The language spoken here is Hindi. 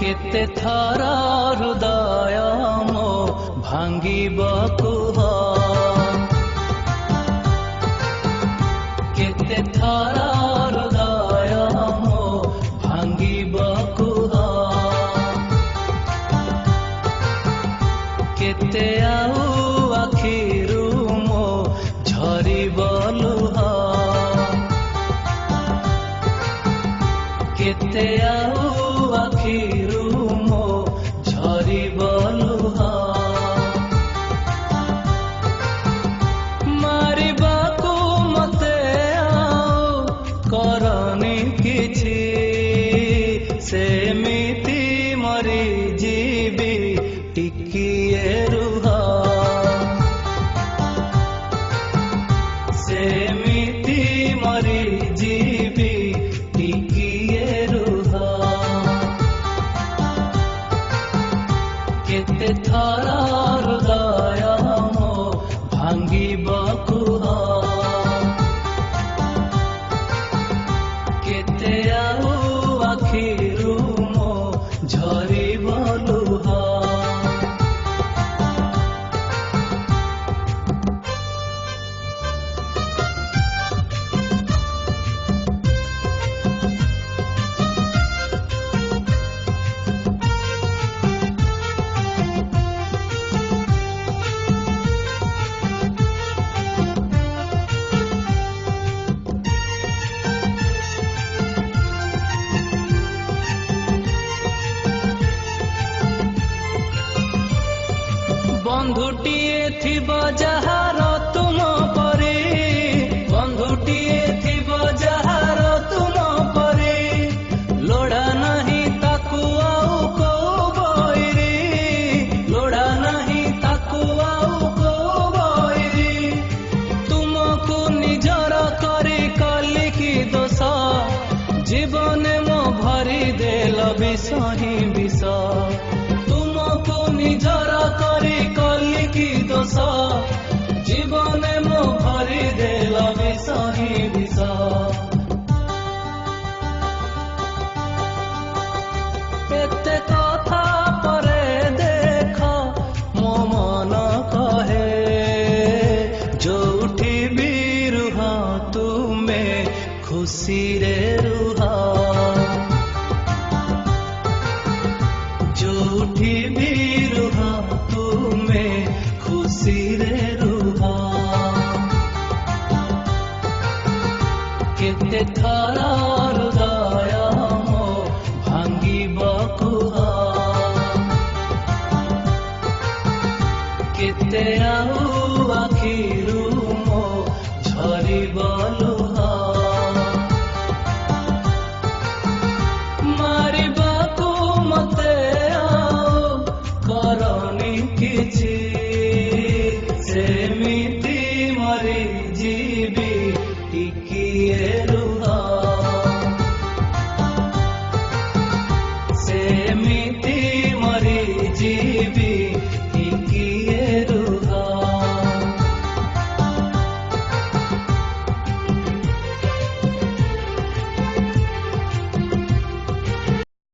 केते थर हृदय मो भांगिब कुह केते थर हृदय मो भांगिब कुह केते आउ आखिरु मो झरिब लुह केते आउ आखिरु मो झरिब लुह मारिबाकु मते आउ करनी किछि सेमिति मरि जीवी टिकिए रुह सेमिति मरि जीवी टिकिए रुह केते थर हृदय मो भांगिब कुह केते आउ आखिरु मो झरिब लुह बंधुटीए थिब जहार तुम परे बंधुटीए थिब जहार तुम परे लोड़ा नहीं ताकू आउ को बइरी लोड़ा नहीं ताकू आउ को बइरी तुमको निजर करी कली की दोष जीवन मो भरी देल विष ही विष तुमको निजर करी कली की दोष जीवन मो भरी देल विष ही विष एते कथा परे देख मो मन कहे जोठी भी रुह तुमे खुशी रे रुह जोठी भी रुह तुमे खुशी रे रुह केते थर हृदय मो भांगिब कुह केते आउ आखिरु मो झरिब लुह मारिबाकु मते आउ करनी किछि सेमिति मरि जीवी टिकिए रुह सेमिति मरि जीवी